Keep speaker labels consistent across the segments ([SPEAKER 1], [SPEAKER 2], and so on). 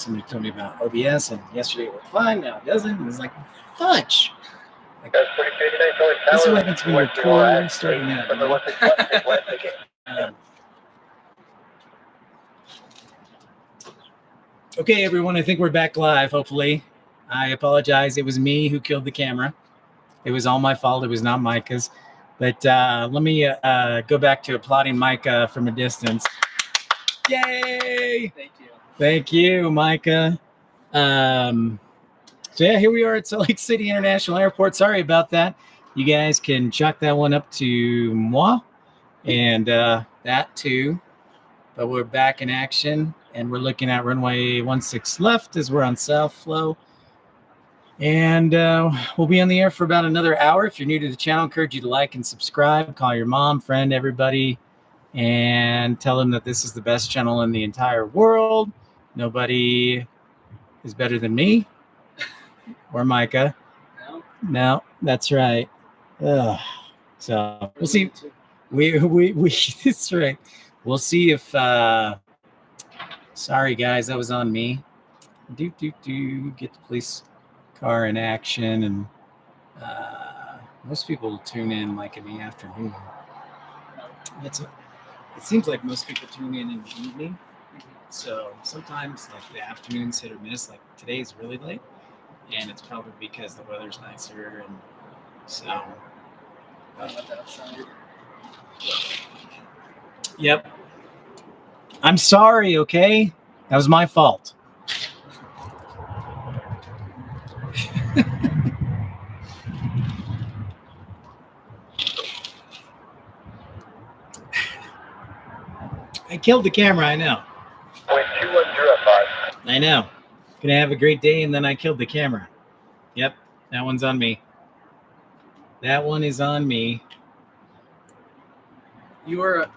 [SPEAKER 1] somebody told me about OBS, and yesterday it worked fine. Now it doesn't. And it's like fudge. Like, this is what happens when you're poor starting out. Okay, everyone. I think we're back live. Hopefully, I apologize. It was me who killed the camera. It was all my fault. It was not Micah's. But let me go back to applauding Micah from a distance. Yay! Thank you. Thank you, Micah. So yeah, here we are at Salt Lake City International Airport. Sorry about that. You guys can chalk that one up to moi and that too. But we're back in action, and we're looking at runway 16 left as we're on South Flow. And we'll be on the air for about another hour. If you're new to the channel, I encourage you to like and subscribe. Call your mom, friend, everybody, and tell them that this is the best channel in the entire world. Nobody is better than me or Micah. No, that's right. Ugh. So we'll see. We that's right. We'll see if. Sorry, guys, that was on me. Get the police car in action, and most people tune in like in the afternoon. It seems like most people tune in the evening. So sometimes like the afternoon's hit or miss. Like today's really late, and it's probably because the weather's nicer, and so. Yep. I'm sorry. Okay, that was my fault. I killed the camera, I know. 2105. I know. Gonna have a great day, and then I killed the camera. Yep, that one's on me. That one is on me.
[SPEAKER 2] You were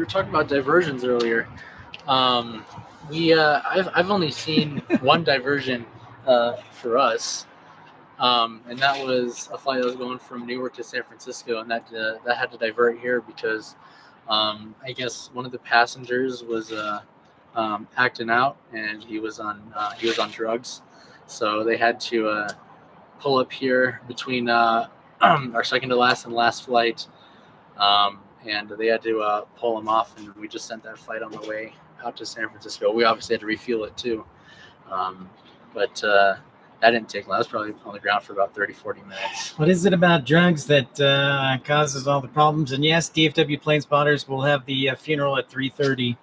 [SPEAKER 2] talking about diversions earlier. I've only seen one diversion for us, and that was a flight that was going from Newark to San Francisco, and that had to divert here because I guess one of the passengers was acting out, and he was on drugs, so they had to pull up here between our second to last and last flight, and they had to pull him off, and we just sent that flight on the way out to San Francisco. We obviously had to refuel it too, but that didn't take long. I was probably on the ground for about 30-40 minutes.
[SPEAKER 1] What is it about drugs that causes all the problems? And yes, DFW Plane Spotters will have the funeral at 3:30.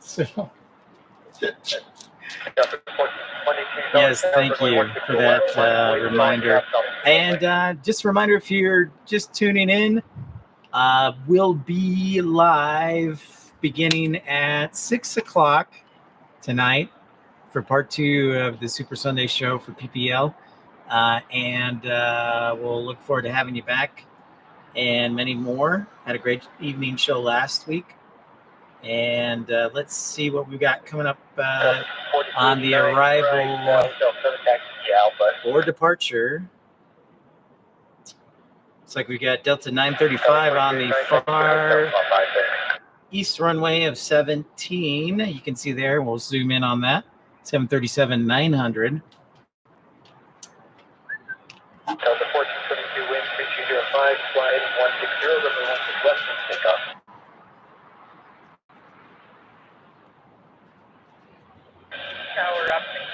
[SPEAKER 1] So. Yes, thank you for that reminder. And just a reminder, if you're just tuning in, we'll be live beginning at 6 o'clock tonight for part 2 of the Super Sunday show for PPL. And we'll look forward to having you back and many more. Had a great evening show last week. And let's see what we've got coming up on the arrival or departure. Looks like we got Delta 935 on the far east runway of 17. You can see there. We'll zoom in on that. 737-900.
[SPEAKER 3] Delta 1422 wind 3205, flight 160, runway 16 left, and take off.
[SPEAKER 4] Tower up 60.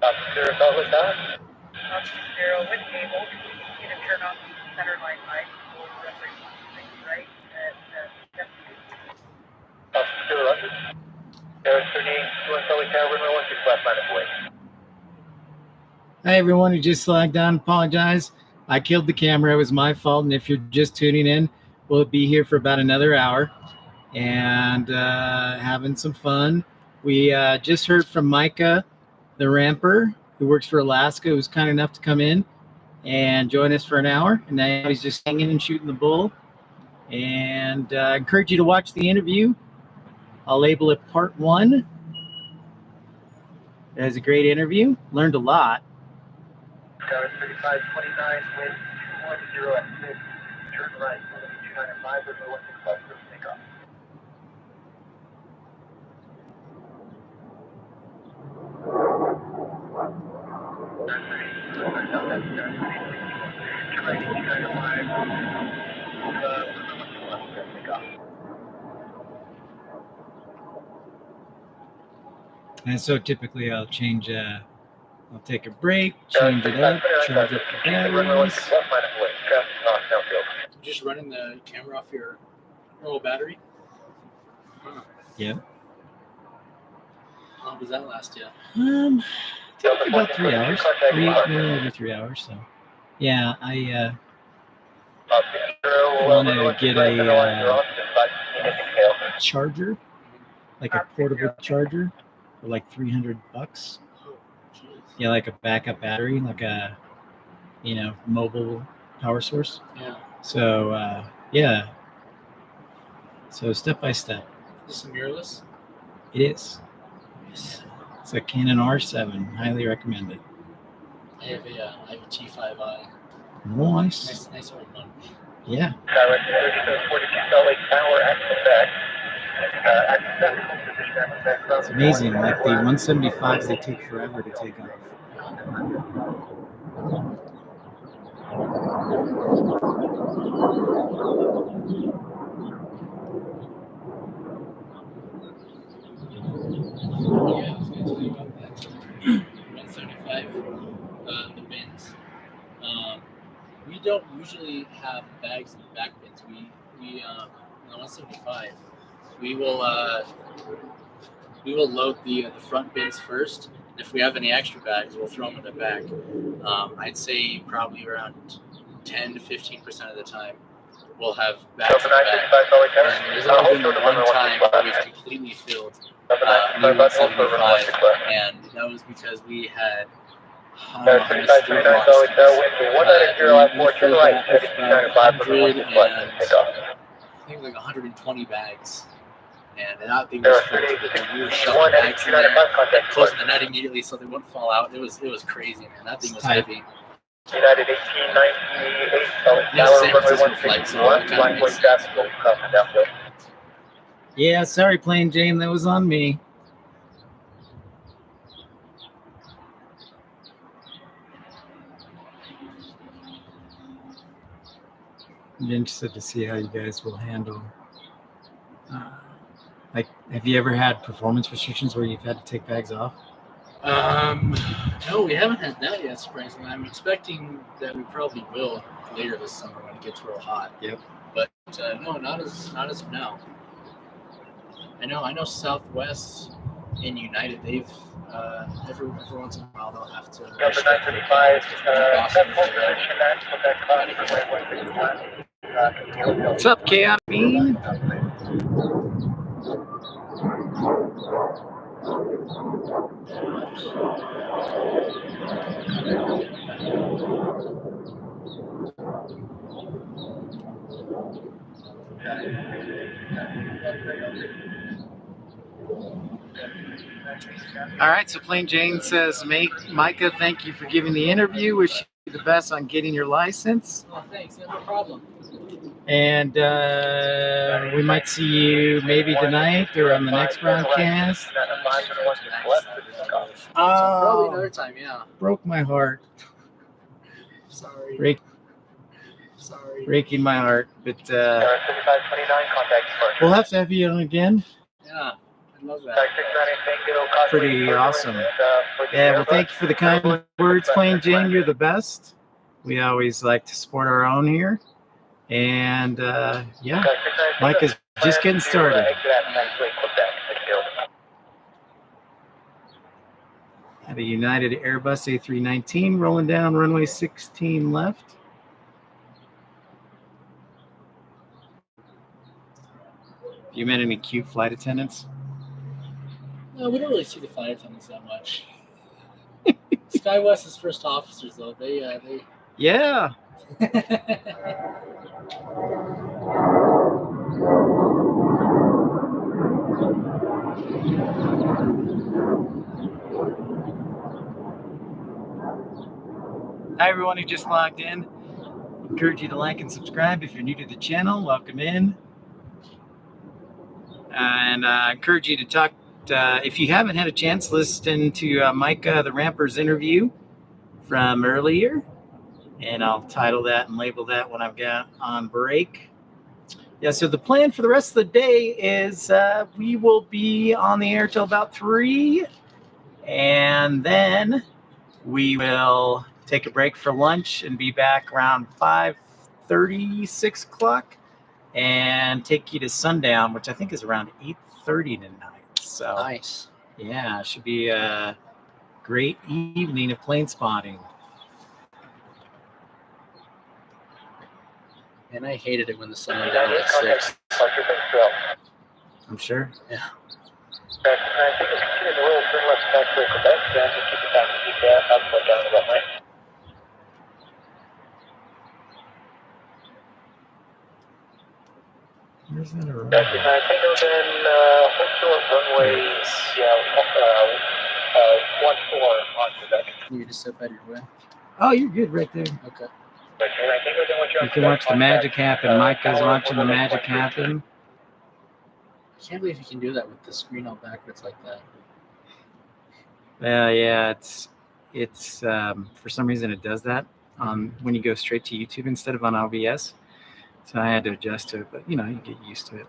[SPEAKER 3] Up 0, about with that.
[SPEAKER 4] Up 0 with cable. You can turn off the center line light for runway 16 right at 72.
[SPEAKER 3] Up 0, under. Air 38, 2 Sully Tower, runway 16 left, line of way.
[SPEAKER 1] Hi, everyone who just logged on. Apologize. I killed the camera. It was my fault. And if you're just tuning in, we'll be here for about another hour and having some fun. We just heard from Micah, the ramper, who works for Alaska, who's kind enough to come in and join us for an hour. And now he's just hanging and shooting the bull. And I encourage you to watch the interview. I'll label it part 1. It was a great interview. Learned a lot.
[SPEAKER 3] Tower 3529, wind 210 at 6, turn right, 295, runway 16 left, take off.
[SPEAKER 1] And so typically I'll change, I'll take a break, change it up, charge up the batteries.
[SPEAKER 2] Just running the camera off your little battery. Huh.
[SPEAKER 1] Yeah.
[SPEAKER 2] How long does that last you?
[SPEAKER 1] Typically about 3 hours, over 3 hours. So, yeah, I want to get a charger, like a portable charger, for like $300.
[SPEAKER 2] Oh, jeez.
[SPEAKER 1] Yeah, like a backup battery, like a mobile power source.
[SPEAKER 2] Yeah.
[SPEAKER 1] So yeah. So step by step.
[SPEAKER 2] Is this mirrorless?
[SPEAKER 1] It is. It's a Canon R7. Highly recommend it.
[SPEAKER 2] I have a T5i.
[SPEAKER 1] Nice.
[SPEAKER 2] Nice old one.
[SPEAKER 1] Yeah. It's amazing. Like the 175s, they take forever to take off.
[SPEAKER 2] Yeah, I was going to tell you about that. 175, the bins. We don't usually have bags in the back bins. We on the 175, we will load the front bins first. And if we have any extra bags, we'll throw them in the back. I'd say probably around 10 to 15% of the time we'll have bags in the back. And there's only been one time where we've completely filled an E175, and that was because we had I don't know how much food lost. We filled that with about 100 and I think like 120 bags. And that thing was full to the we were shoving bags in there and closing the net immediately so they wouldn't fall out. It was crazy, man. That thing was heavy.
[SPEAKER 3] United 1898,
[SPEAKER 2] It's a San Francisco flight, so it kind of makes sense.
[SPEAKER 1] Yeah, sorry, Plain Jane, that was on me. I'm interested to see how you guys will handle. Like, have you ever had performance restrictions where you've had to take bags off?
[SPEAKER 2] No, we haven't had that yet, surprisingly. I'm expecting that we probably will later this summer when it gets real hot.
[SPEAKER 1] Yep.
[SPEAKER 2] But no, not as of now. I know Southwest and United, they've every once in a while they'll have to.
[SPEAKER 3] Number 935,
[SPEAKER 1] What's up, Chaotic? All right, so Plain Jane says, Micah, thank you for giving the interview. Wish you the best on getting your license.
[SPEAKER 2] Oh, thanks. No problem.
[SPEAKER 1] And we might see you maybe tonight or on the next broadcast.
[SPEAKER 2] Probably another time, yeah.
[SPEAKER 1] Broke my heart.
[SPEAKER 2] Sorry.
[SPEAKER 1] Breaking my heart. But we'll have to have you on again.
[SPEAKER 2] Yeah, I love that.
[SPEAKER 1] Pretty awesome. Yeah, well, thank you for the kind words, Plain Jane. You're the best. We always like to support our own here. And yeah, Mike is just getting started. Had a United Airbus A319 rolling down runway 16 left. You met any cute flight attendants?
[SPEAKER 2] No, we don't really see the flight attendants that much. SkyWest's first officers, though, they
[SPEAKER 1] Yeah. Hi, everyone who just logged in. Encourage you to like and subscribe if you're new to the channel. Welcome in. And I encourage you to talk, if you haven't had a chance, listen to Micah the Ramper's interview from earlier, and I'll title that and label that when I've got on break. Yeah, so the plan for the rest of the day is we will be on the air till about 3, and then we will take a break for lunch and be back around 5:30, 6 o'clock, and take you to sundown, which I think is around 8:30 tonight. So
[SPEAKER 2] Nice.
[SPEAKER 1] yeah, it should be a great evening of plane spotting.
[SPEAKER 2] And I hated it when the sun went down at 6.
[SPEAKER 1] I'm sure.
[SPEAKER 2] Yeah.
[SPEAKER 3] I think it's continuing the roll, turn left back for Quebec, then just keep it back to GPS, up and down the runway.
[SPEAKER 1] Where's that around?
[SPEAKER 3] Tango, then hold short runway, yeah, 14 on Quebec.
[SPEAKER 2] You just step out of your way.
[SPEAKER 1] Oh, you're good right there.
[SPEAKER 2] Okay.
[SPEAKER 1] You can watch the magic happen. Micah's watching the magic happen.
[SPEAKER 2] I can't believe you can do that with the screen all backwards like that.
[SPEAKER 1] Yeah, it's for some reason it does that when you go straight to YouTube instead of on OBS. So I had to adjust to it, but you get used to it.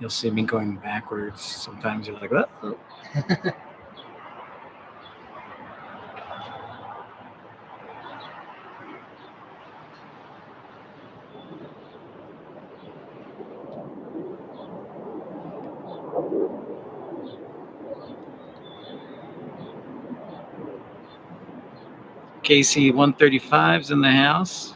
[SPEAKER 1] You'll see me going backwards. Sometimes you're like, oh. KC 135's in the house.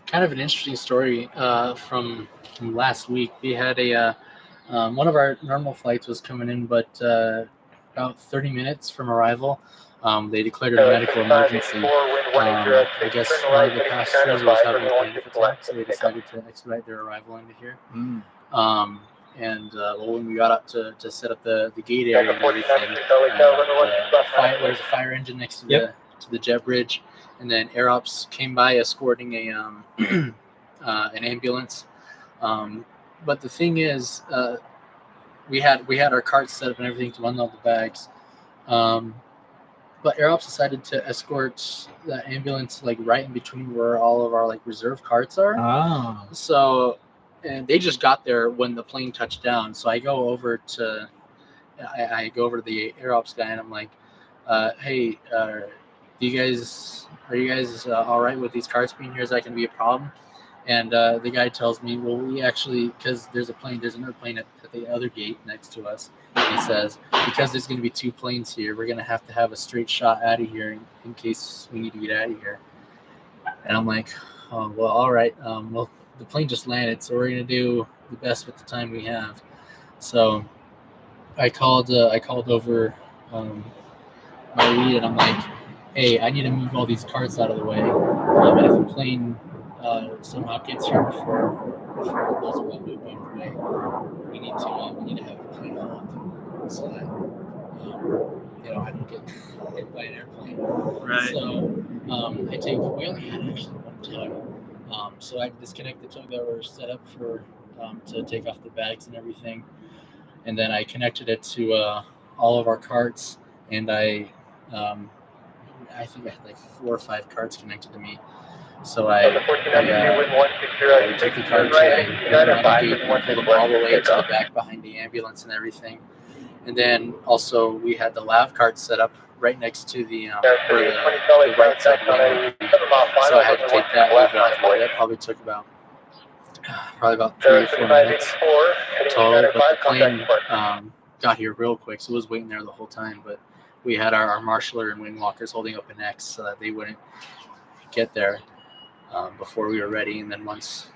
[SPEAKER 2] Kind of an interesting story from last week. We had one of our normal flights was coming in, but about 30 minutes from arrival, they declared a medical emergency. I guess one of the passengers was having a panic attack, so they decided to expedite their arrival into here. Well, when we got up to set up the gate area and everything, there was a fire engine next to the jet bridge. And then Air Ops came by escorting an ambulance. But the thing is, we had our carts set up and everything to unload the bags. But Air Ops decided to escort the ambulance like right in between where all of our like reserve carts are.
[SPEAKER 1] Oh.
[SPEAKER 2] So, and they just got there when the plane touched down. So I go over to the Air Ops guy and I'm like, hey, are you guys all right with these carts being here? Is that going to be a problem? And the guy tells me, well, we actually, because there's another plane at the other gate next to us. And he says, because there's going to be 2 planes here, we're going to have a straight shot out of here in case we need to get out of here. And I'm like, oh, well, all right. Well, the plane just landed, so we're going to do the best with the time we have. So I called over my lead, and I'm like, hey, I need to move all these carts out of the way. And if the plane somehow gets here before those are all moved out of the way, we need to have the plane hold so that I don't get hit by an airplane.
[SPEAKER 1] Right.
[SPEAKER 2] So we only had actually one tug. So I disconnect the tug that were set up for to take off the bags and everything, and then I connected it to all of our carts, and I think I had like 4 or 5 carts connected to me. So I took the carts and I pulled them all the way to the back behind the ambulance and everything. And then also we had the lav cart set up right next to the right side wing. So I had to take that move out of the way. That probably took about 3 or 4 minutes total. But the plane got here real quick, so it was waiting there the whole time. But we had our marshaller and wing walkers holding up an X so that they wouldn't get there before we were ready. And then once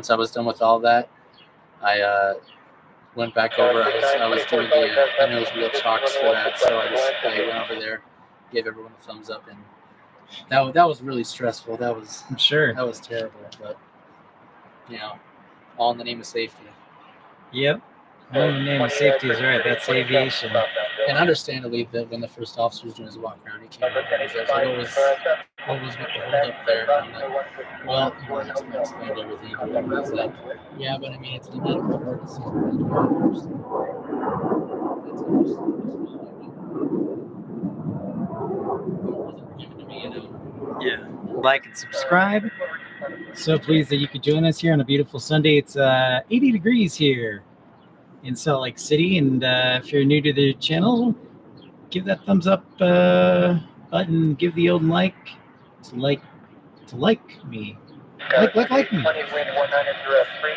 [SPEAKER 2] I was done with all that, I went back over. I was doing the nose wheel chocks for that, so I went over there, gave everyone a thumbs up, and that was really stressful.
[SPEAKER 1] I'm sure
[SPEAKER 2] that was terrible, but all in the name of safety.
[SPEAKER 1] Yep. All in the name of safety is right. That's aviation.
[SPEAKER 2] And understandably, when the first officer was doing his walk around, he came over and he says, what was with the holdup there? And I'm like, well, I explained everything to him. He's like, yeah, but I mean, it's a medical emergency. That's
[SPEAKER 1] Yeah. Like and subscribe. So pleased that you could join us here on a beautiful Sunday. It's 80 degrees here in Salt Lake City. And if you're new to the channel, give that thumbs up button. Give the old like to like me. Like me.
[SPEAKER 3] 20 wind 1903.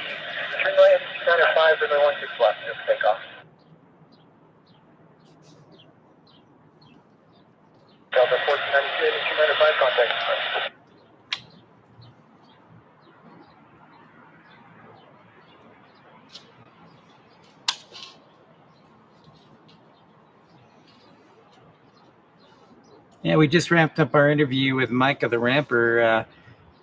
[SPEAKER 3] Turn right 295, runway 16 left. Just take off. Delta 1492, 295, contact.
[SPEAKER 1] Yeah, we just wrapped up our interview with Micah the Ramper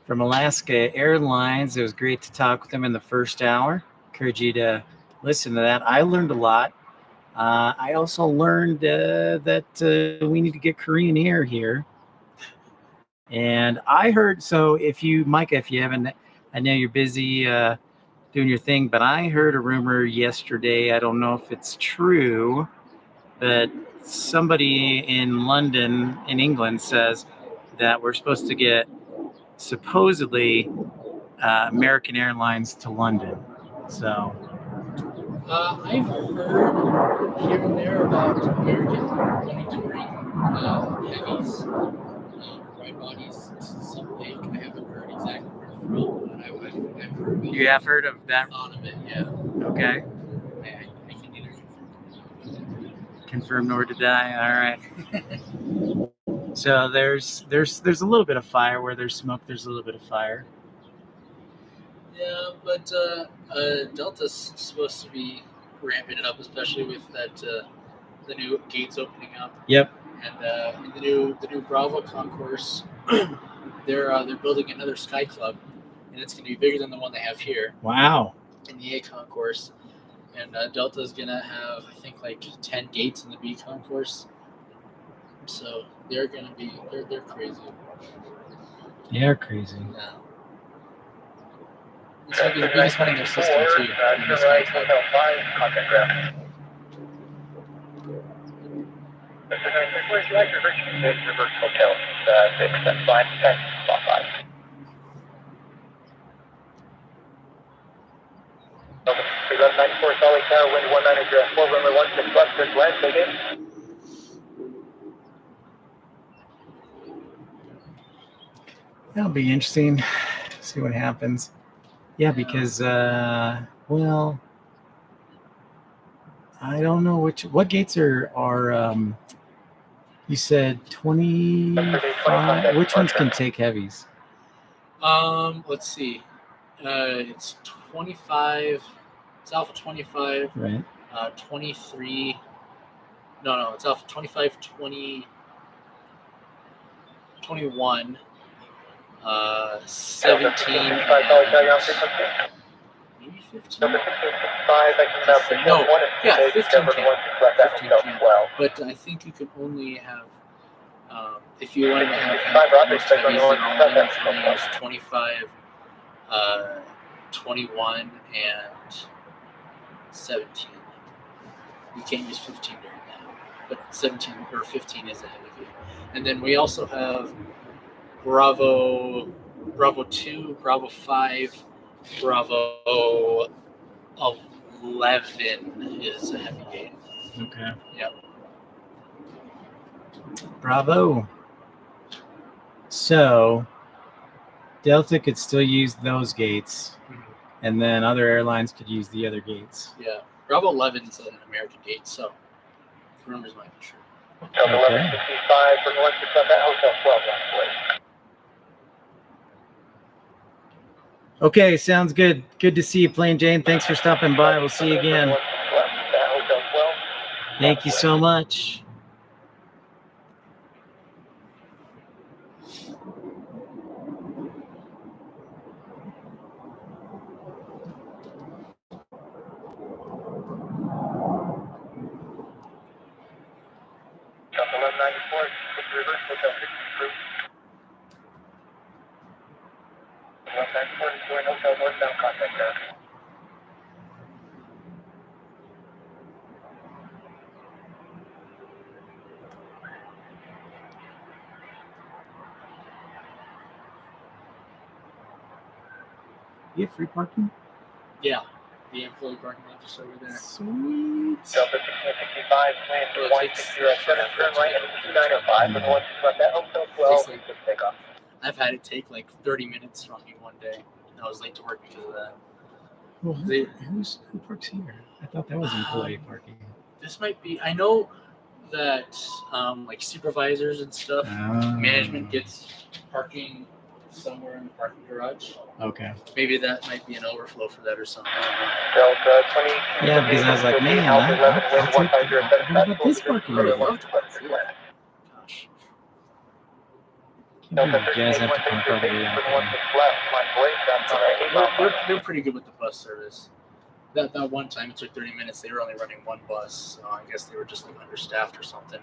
[SPEAKER 1] from Alaska Airlines. It was great to talk with him in the first hour. Encourage you to listen to that. I learned a lot. I also learned that we need to get Korean Air here. And I heard, so Micah, if you haven't, I know you're busy doing your thing, but I heard a rumor yesterday. I don't know if it's true, but somebody in London, in England, says that we're supposed to get supposedly American Airlines to London. So
[SPEAKER 2] I've heard here and there about American wanting to bring heavies, wide bodies to Salt Lake. I haven't heard exactly where from, but I've heard about
[SPEAKER 1] you have heard of that?
[SPEAKER 2] thought of it, yeah.
[SPEAKER 1] Okay.
[SPEAKER 2] I can neither
[SPEAKER 1] Confirm nor deny. All right. So there's a little bit of fire. Where there's smoke, there's a little bit of fire.
[SPEAKER 2] Yeah, but Delta's supposed to be ramping it up, especially with that the new gates opening up.
[SPEAKER 1] Yep.
[SPEAKER 2] And the new Bravo concourse, they're building another Sky Club, and it's going to be bigger than the one they have here.
[SPEAKER 1] Wow.
[SPEAKER 2] In the A concourse, and Delta's going to have I think like 10 gates in the B concourse. So they're going to be they're crazy.
[SPEAKER 1] They're crazy.
[SPEAKER 2] Yeah. It's going to be the biggest one in their system too. In this
[SPEAKER 3] Right,
[SPEAKER 2] Sky Club.
[SPEAKER 3] Hotel 5, contact ground. Where's your reverse hotel? 6, that's fine. 10, spot 5. Okay, 394 Salt Lake Tower, wind 1904, runway 16 left, good land, take it.
[SPEAKER 1] That'll be interesting. See what happens. Yeah, because well, I don't know what gates are you said 25. Which ones can take heavies?
[SPEAKER 2] Let's see. It's 25. It's Alpha 25.
[SPEAKER 1] Right.
[SPEAKER 2] 23. No, it's Alpha 25, 20, 21, 17, and maybe 15. No, yeah, 15 can. 15 can. But I think you can only have, if you wanted to have most heavies, then all of them you can only use 25, 21, and 17. You can't use 15 during that, but 17 or 15 is a heavy gate. And then we also have Bravo 2, Bravo 5, Bravo 11 is a heavy gate.
[SPEAKER 1] Okay.
[SPEAKER 2] Yep.
[SPEAKER 1] Bravo. So Delta could still use those gates, and then other airlines could use the other gates.
[SPEAKER 2] Yeah. Bravo 11 is an American gate, so the rumors might be true.
[SPEAKER 3] Hotel 1165 for north to Hotel 12 on place.
[SPEAKER 1] Okay, sounds good. Good to see you, Plain Jane. Thanks for stopping by. We'll see you again. Thank you so much.
[SPEAKER 3] 194 Hotel northbound, contact there.
[SPEAKER 1] You have free parking?
[SPEAKER 2] Yeah, the employee parking lot just over there.
[SPEAKER 1] Sweet.
[SPEAKER 3] Delta 1665, wind 160 at 7, turn right at 2905, and 1 left at Hotel 12,
[SPEAKER 2] Takes
[SPEAKER 3] just take off.
[SPEAKER 2] I've had it take like 30 minutes from me one day. I was late to work because of that.
[SPEAKER 1] Well,
[SPEAKER 2] They-
[SPEAKER 1] who parks here? I thought that was employee parking.
[SPEAKER 2] This might be. I know that like supervisors and stuff, management gets parking somewhere in the parking garage.
[SPEAKER 1] Okay.
[SPEAKER 2] Maybe that might be an overflow for that or something.
[SPEAKER 3] Delta 20.
[SPEAKER 1] Yeah, because I was like, man,
[SPEAKER 3] Alpha 11, wind
[SPEAKER 1] I'll take
[SPEAKER 3] 150
[SPEAKER 1] what about this parking
[SPEAKER 2] I would
[SPEAKER 1] area?
[SPEAKER 2] love to park there. Gosh.
[SPEAKER 1] Can't believe you guys have to park all the way out there.
[SPEAKER 2] They're pretty good with the bus service. That one time it took 30 minutes. They were only running one bus, so I guess they were just like understaffed or something.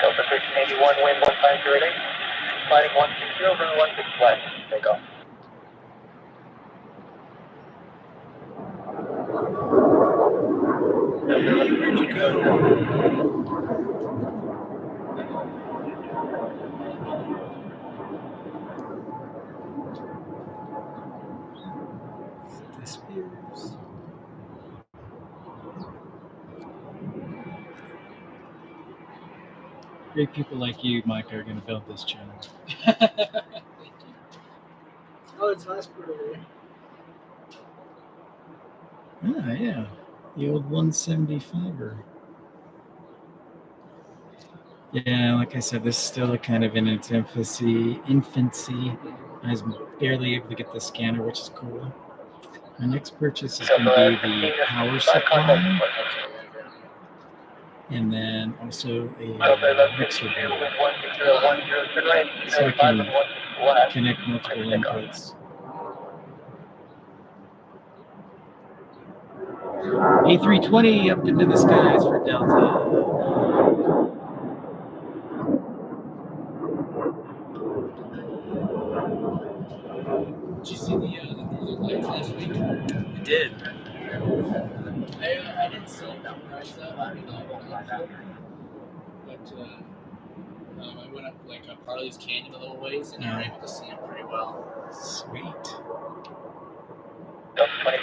[SPEAKER 3] Delta 1381, wind 1508, sliding 160 over 16 left, take off.
[SPEAKER 1] Where'd you go? Disappears. Great people like you, Mike, are going to build this channel.
[SPEAKER 2] Thank you. Oh, it's Vasper over there.
[SPEAKER 1] Ah, yeah. The old 175er. Yeah, like I said, this is still kind of in its infancy. I was barely able to get the scanner, which is cool. My next purchase is going to be the power supply, and then also a mixer board, so I can connect multiple inputs. A320 up into the skies for Delta.
[SPEAKER 2] Did you see the Northern Lights last week?
[SPEAKER 1] I did.
[SPEAKER 2] I didn't see it memorize that. I mean, but I went up like Parley's Canyon a little ways, and you were able to see it pretty well.
[SPEAKER 1] Sweet.
[SPEAKER 3] Delta 20,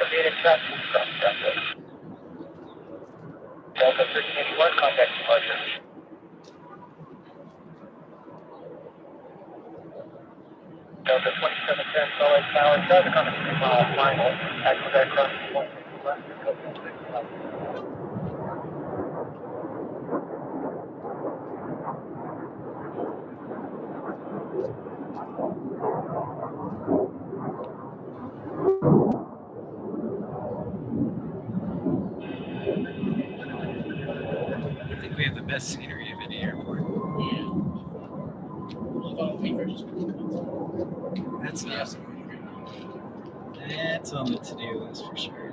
[SPEAKER 3] Aviation traffic from Delta. Delta 1381, contact departure. Delta 2710, solid tower, traffic on the 3 mile final, active crossing 160 left, Delta 6 left.
[SPEAKER 1] I think we have the best scenery of any airport.
[SPEAKER 2] Yeah. Although I think they're just pretty cool.
[SPEAKER 1] That's
[SPEAKER 2] Yeah.
[SPEAKER 1] awesome. That's on the to-do list for sure.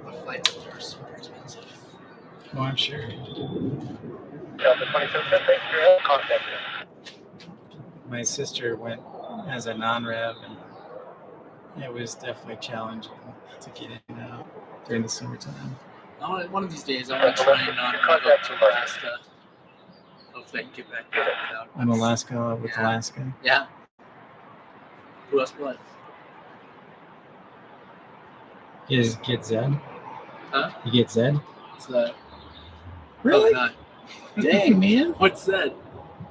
[SPEAKER 2] The flights up there are super expensive.
[SPEAKER 1] Oh, I'm sure.
[SPEAKER 3] Delta 2710, thanks for your help, contact us.
[SPEAKER 1] My sister went as a non-rev, and it was definitely challenging to get in and out during the summertime.
[SPEAKER 2] One of these days, I want to try and not drive up to Alaska. Hopefully, I can get back there without.
[SPEAKER 1] On Alaska with
[SPEAKER 2] Yeah.
[SPEAKER 1] Alaska.
[SPEAKER 2] Yeah. Who else? What?
[SPEAKER 1] You guys get Zed?
[SPEAKER 2] Huh?
[SPEAKER 1] You get Zed?
[SPEAKER 2] What's that?
[SPEAKER 1] Really?
[SPEAKER 2] Oh,
[SPEAKER 1] Dang, man.
[SPEAKER 2] what's that?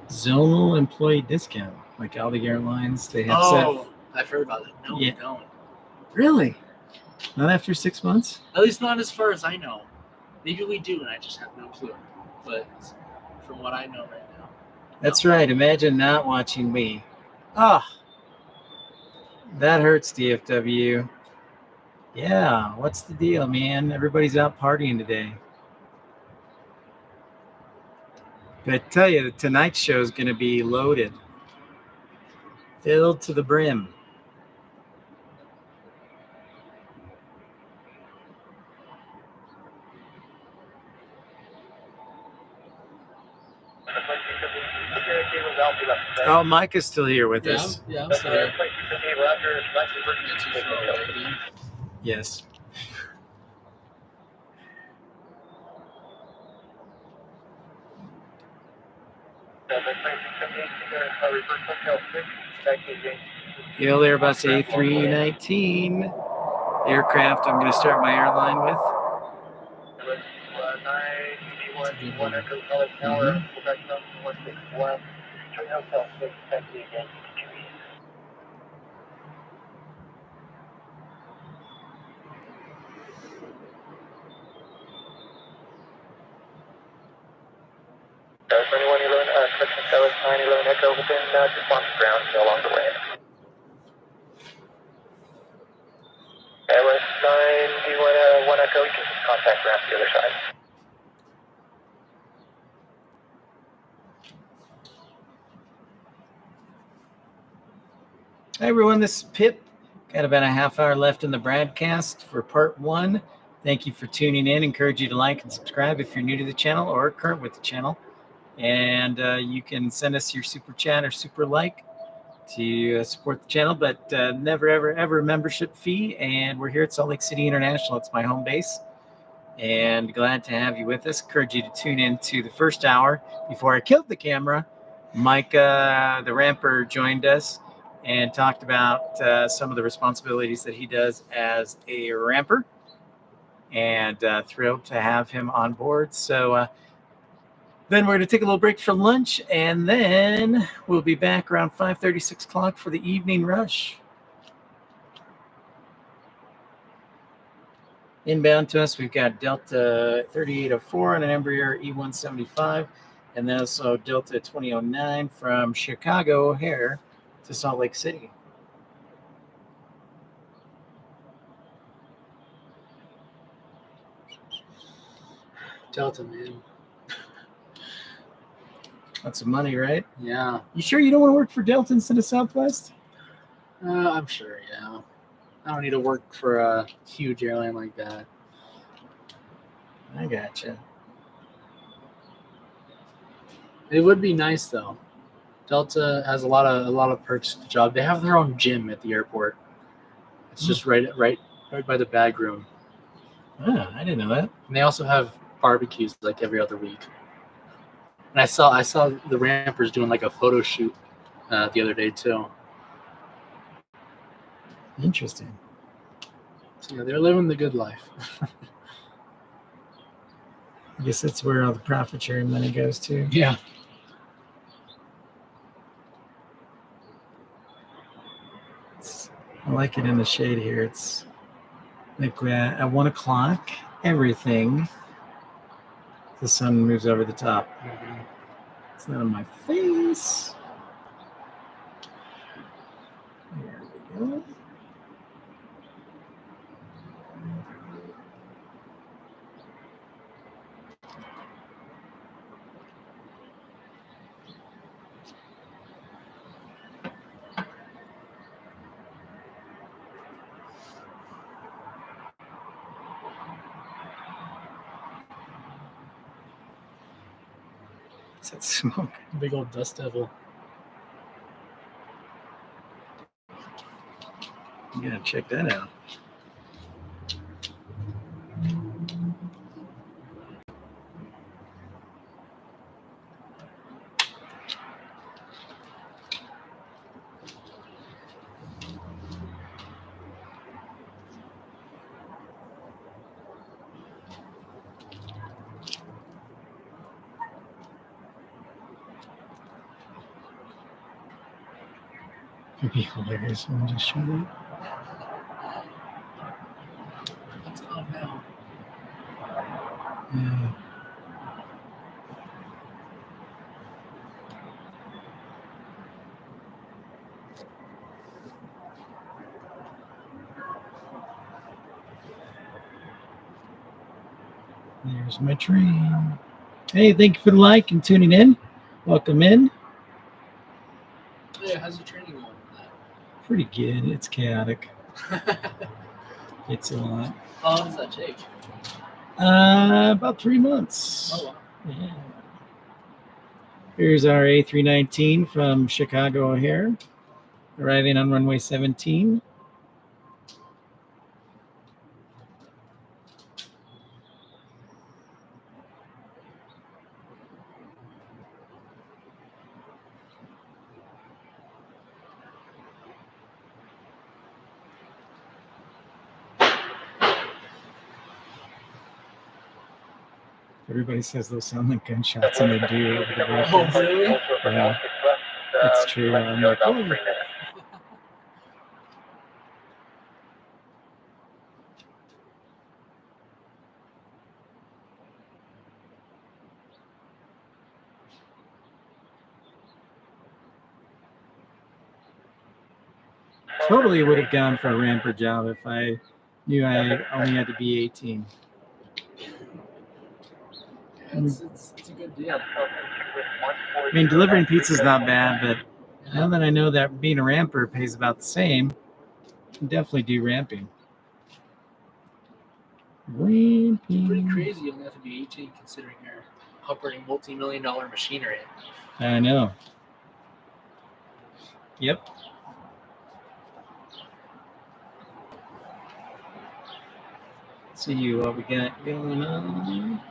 [SPEAKER 1] Zonal employee discount. Like all the airlines, they have
[SPEAKER 2] Oh, I've heard about it. No,
[SPEAKER 1] Yeah.
[SPEAKER 2] we don't.
[SPEAKER 1] set. Really? Not after 6 months?
[SPEAKER 2] At least not as far as I know. Maybe we do, and I just have no clue. But from what I know right now,
[SPEAKER 1] That's right. Imagine not watching me. Ah, that hurts, DFW. Yeah, what's the deal, man? Everybody's out partying today. But I tell you, tonight's show is going to be loaded. Filled to the brim. Oh, Mike is still here with us.
[SPEAKER 2] Yeah, I'm still here.
[SPEAKER 1] Yes. Hail Airbus A319 aircraft I'm going to start my airline with.
[SPEAKER 3] Section 911 Echo within just on the ground along the way. LS 9, do you want 1 Echo? You can just contact ground to the other side.
[SPEAKER 1] Hi everyone, this is Pip. Got about a half hour left in the broadcast for part 1. Thank you for tuning in. Encourage you to like and subscribe if you're new to the channel or current with the channel. And you can send us your super chat or super like to support the channel, but never, ever a membership fee. And we're here at Salt Lake City International. It's my home base. And glad to have you with us. Encourage you to tune in to the first hour. Before I killed the camera, Mike, the ramper, joined us and talked about some of the responsibilities that he does as a ramper. And thrilled to have him on board. So then we're going to take a little break for lunch, and then we'll be back around 5:30, 6 o'clock for the evening rush. Inbound to us, we've got Delta 3804 on an Embraer E175, and then also Delta 2009 from Chicago O'Hare to Salt Lake City.
[SPEAKER 2] Delta, man.
[SPEAKER 1] Lots of money, right?
[SPEAKER 2] Yeah.
[SPEAKER 1] You sure you don't want to work for Delta instead of Southwest?
[SPEAKER 2] I'm sure, yeah. I don't need to work for a huge airline like that.
[SPEAKER 1] I gotcha.
[SPEAKER 2] It would be nice though. Delta has a lot of perks to the job. They have their own gym at the airport. It's just right by the bag room.
[SPEAKER 1] Ah, I didn't know that.
[SPEAKER 2] And they also have barbecues like every other week. And I saw the rampers doing like a photo shoot the other day too.
[SPEAKER 1] Interesting.
[SPEAKER 2] So yeah, they're living the good life.
[SPEAKER 1] I guess that's where all the profit sharing money goes to.
[SPEAKER 2] Yeah.
[SPEAKER 1] I like it in the shade here. It's like at 1 o'clock, everything, the sun moves over the top.
[SPEAKER 2] Mm-hmm.
[SPEAKER 1] It's not on my face. There we go. What's that smoke?
[SPEAKER 2] Big old dust devil.
[SPEAKER 1] You gotta check that out. It'd be hilarious when I just show that.
[SPEAKER 2] What's up now?
[SPEAKER 1] Yeah. There's my train. Hey, thank you for the like and tuning in. Welcome in.
[SPEAKER 2] Yeah, how's your training going
[SPEAKER 1] Pretty good. It's chaotic.
[SPEAKER 2] with that?
[SPEAKER 1] It's a lot.
[SPEAKER 2] How long does that take?
[SPEAKER 1] About 3 months.
[SPEAKER 2] Oh, wow.
[SPEAKER 1] Yeah. Here's our A319 from Chicago O'Hare, arriving on runway 17. Everybody says those sound like gunshots, and they do over the broadcast.
[SPEAKER 2] really?
[SPEAKER 1] Yeah, it's true. I'm like, oh. Totally would have gone for a ramper job if I knew I only had to be 18.
[SPEAKER 2] It's a good deal.
[SPEAKER 1] I mean, delivering pizza's not bad, but now that I know that being a ramper pays about the same, I can definitely do ramping.
[SPEAKER 2] It's pretty
[SPEAKER 1] Ramping.
[SPEAKER 2] crazy you only have to be 18 considering you're operating multi-million-dollar machinery.
[SPEAKER 1] I know. Yep. See what we got going on.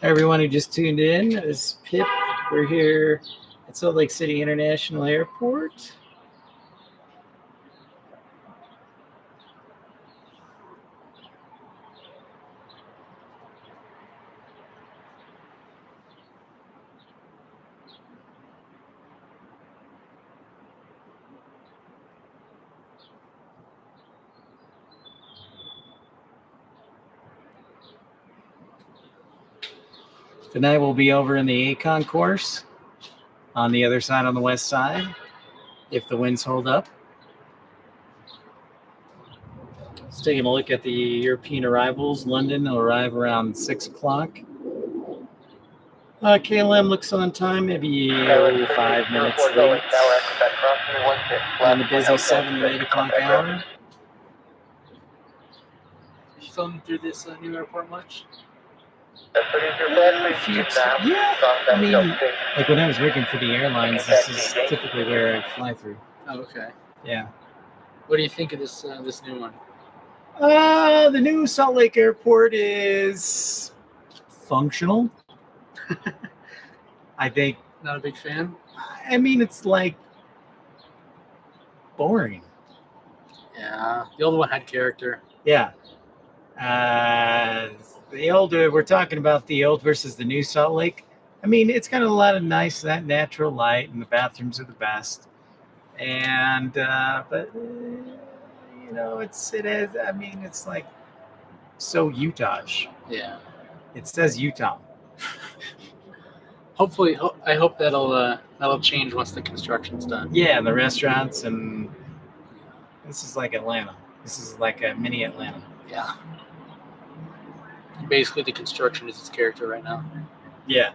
[SPEAKER 1] Everyone who just tuned in, this is Pip. We're here at Salt Lake City International Airport. Tonight we'll be over in the ACON course on the other side, on the west side, if the winds hold up. Let's take a look at the European arrivals. London will arrive around 6 o'clock. KLM looks on time, maybe 5 minutes late. On the busy 7 and 8 o'clock hour.
[SPEAKER 2] You filming through this new airport much?
[SPEAKER 1] Yeah, I mean, like when I was working for the airlines, this is typically where I fly through.
[SPEAKER 2] Oh, okay.
[SPEAKER 1] Yeah.
[SPEAKER 2] What do you think of this this new one?
[SPEAKER 1] The new Salt Lake Airport is functional. I think.
[SPEAKER 2] Not a big fan?
[SPEAKER 1] I mean, it's like boring.
[SPEAKER 2] Yeah. The old one had character.
[SPEAKER 1] Yeah. The older, we're talking about the old versus the new Salt Lake. I mean, it's got a lot of nice, that natural light, and the bathrooms are the best. And, but, you know, it is, I mean, it's like so Utah-ish.
[SPEAKER 2] Yeah.
[SPEAKER 1] It says Utah.
[SPEAKER 2] Hopefully, I hope that'll change once the construction's done.
[SPEAKER 1] Yeah, the restaurants, and this is like Atlanta. This is like a mini Atlanta.
[SPEAKER 2] Yeah. Basically, the construction is its character right now.
[SPEAKER 1] Yeah.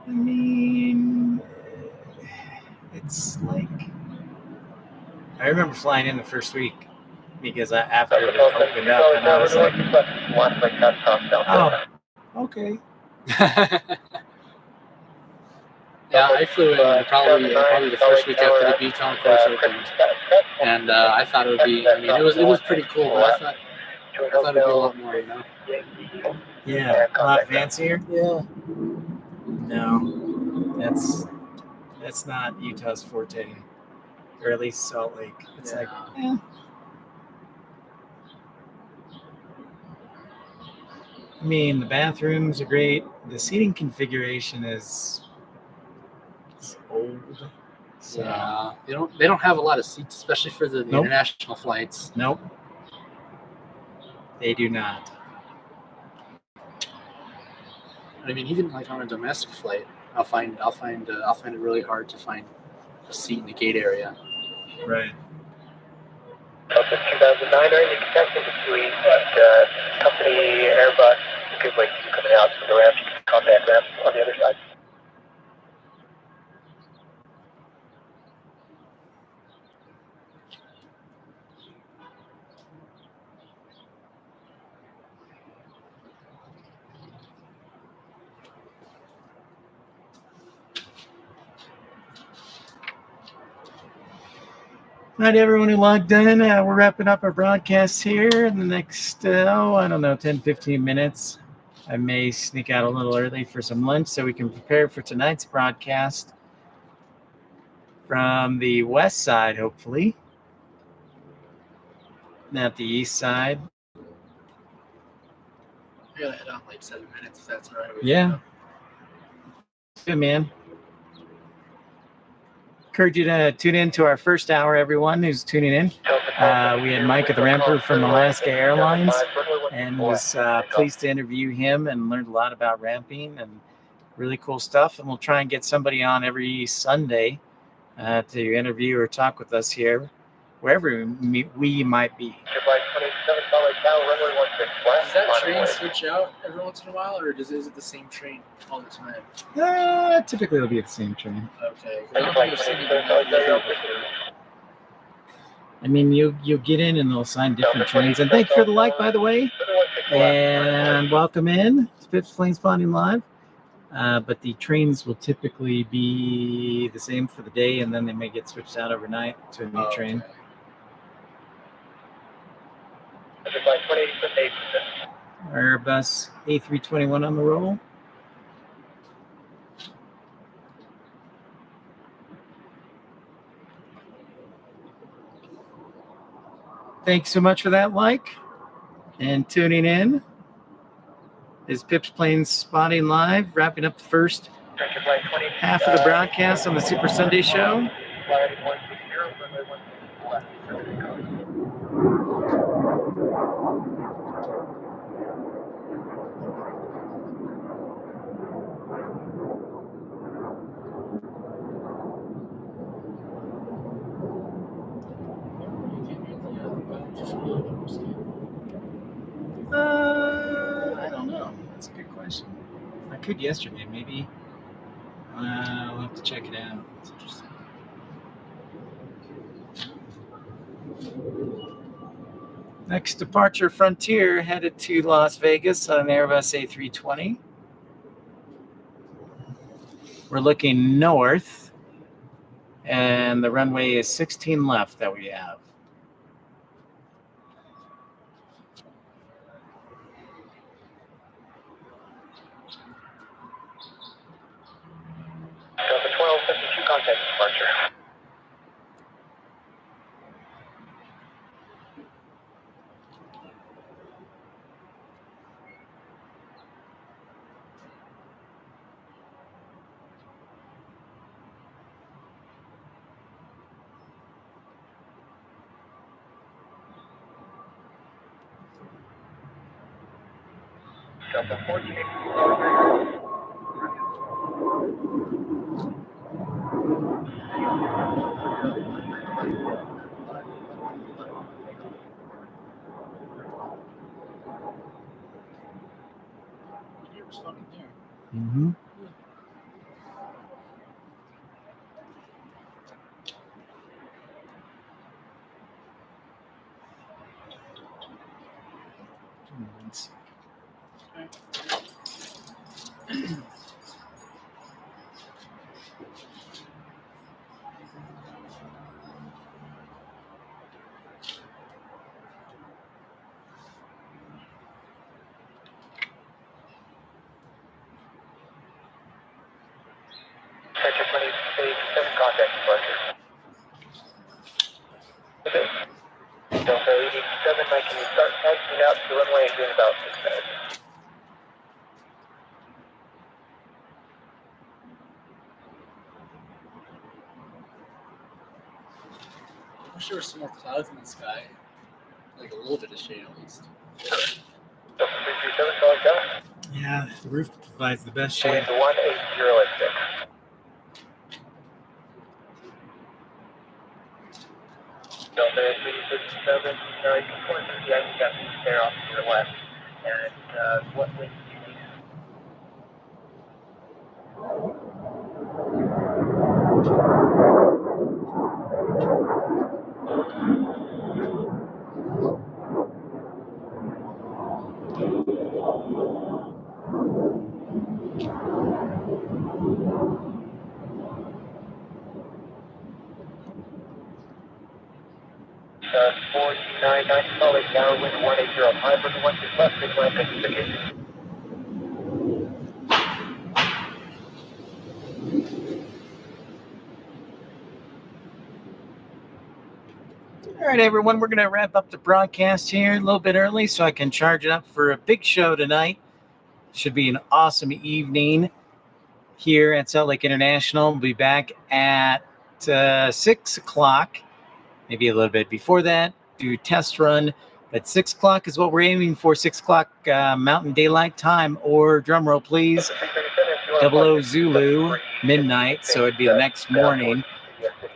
[SPEAKER 1] I mean, it's like, I remember flying in the first week because after it opened up, and I was like, oh, okay.
[SPEAKER 2] Yeah, I flew in probably the first week after the Beacon course opened, and I thought it would be. I mean, it was pretty cool, but I thought it'd be a lot more, you know.
[SPEAKER 1] Yeah, a lot fancier.
[SPEAKER 2] Yeah.
[SPEAKER 1] No, that's not Utah's forte, or at least Salt Lake. It's like, eh. I mean, the bathrooms are great. The seating configuration is old. So.
[SPEAKER 2] Yeah, they don't have a lot of seats, especially for the
[SPEAKER 1] Nope.
[SPEAKER 2] international flights.
[SPEAKER 1] Nope, they do not.
[SPEAKER 2] I mean, even like on a domestic flight, I'll find it really hard to find a seat in the gate area.
[SPEAKER 1] Right.
[SPEAKER 3] Delta 2009, are you connected between company Airbus? Good way coming out to the ramp. You can contact ramp on the other side.
[SPEAKER 1] All right, everyone who logged in, we're wrapping up our broadcast here in the next, 10, 15 minutes. I may sneak out a little early for some lunch so we can prepare for tonight's broadcast from the west side, hopefully, not the east side.
[SPEAKER 2] I gotta head out in like 7 minutes if that's all right with
[SPEAKER 1] Yeah.
[SPEAKER 2] you.
[SPEAKER 1] Good, man. Encourage you to tune in to our first hour, everyone who's tuning in. We had Mike at the Ramper from Alaska Airlines, and was pleased to interview him and learned a lot about ramping and really cool stuff. And we'll try and get somebody on every Sunday to interview or talk with us here, wherever we might be.
[SPEAKER 2] Does that train switch out every once in a while, or is it the same train all the time?
[SPEAKER 1] Typically, it'll be the same train.
[SPEAKER 2] Okay. 'Cause I don't think I've seen it before.
[SPEAKER 1] I mean, you'll get in and they'll assign different trains. And thank you for the like, by the way. And welcome in to Pips Plane Spotting Live. But the trains will typically be the same for the day, and then they may get switched out overnight to a new train. Airbus A321 on the roll. Thanks so much for that like and tuning in. This is Pips Planes Spotting Live, wrapping up the first half of the broadcast on the Super Sunday Show. I don't know. That's a good question. I could yesterday, maybe. We'll have to check it out. It's interesting. Next departure, Frontier, headed to Las Vegas on an Airbus A320. We're looking north, and the runway is 16 left that we have.
[SPEAKER 3] Delta 1252, contact departure. Delta 14.
[SPEAKER 2] You're responding there.
[SPEAKER 1] Mm-hmm.
[SPEAKER 3] Sector 27, contact departure. Okay. Delta 87, Mike, can you start taxiing out to the runway in about 6 minutes?
[SPEAKER 2] I wish there were some more clouds in the sky. Like a little bit of shade at least.
[SPEAKER 3] Delta 337, calling down.
[SPEAKER 1] Yeah, the roof provides the best
[SPEAKER 3] Shade
[SPEAKER 1] shade.
[SPEAKER 3] 180 at 6. Delta 337, you can point to the ice cap there off to your left. And what wind do you need? Uh, 499, solid downwind 180, hybrid 1 to left, midline, Pacific.
[SPEAKER 1] All right, everyone, we're going to wrap up the broadcast here a little bit early so I can charge it up for a big show tonight. Should be an awesome evening here at Salt Lake International. We'll be back at 6 o'clock, maybe a little bit before that, do test run. But 6 o'clock is what we're aiming for, 6 o'clock Mountain Daylight Time, or drum roll, please, 00 Zulu, midnight, so it'd be the next morning.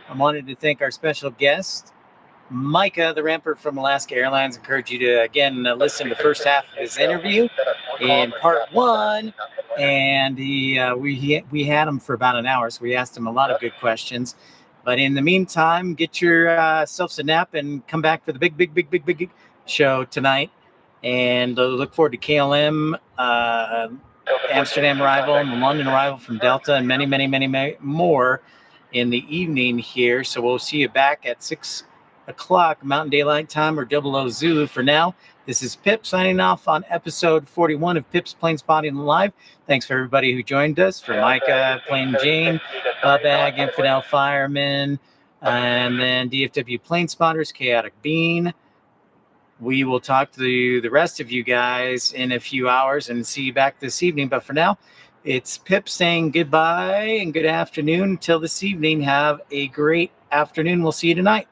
[SPEAKER 1] I wanted to thank our special guest, Micah, the ramper from Alaska Airlines. Encourage you to, again, listen to the first half of his interview in part 1. And we had him for about an hour, so we asked him a lot of good questions. But in the meantime, get yourselves a nap and come back for the big show tonight. And look forward to KLM, Amsterdam arrival, and the London arrival from Delta, and many more in the evening here. So we'll see you back at 6 o'clock Mountain Daylight Time, or 00 Zulu. For now, this is Pip signing off on episode 41 of Pip's Plane Spotting Live. Thanks for everybody who joined us. For Micah, Plain Jane, Bag, Infidel Fireman, and then DFW Plane Spotters, Chaotic Bean. We will talk to the rest of you guys in a few hours and see you back this evening. But for now, it's Pip saying goodbye and good afternoon. Until this evening, have a great afternoon. We'll see you tonight.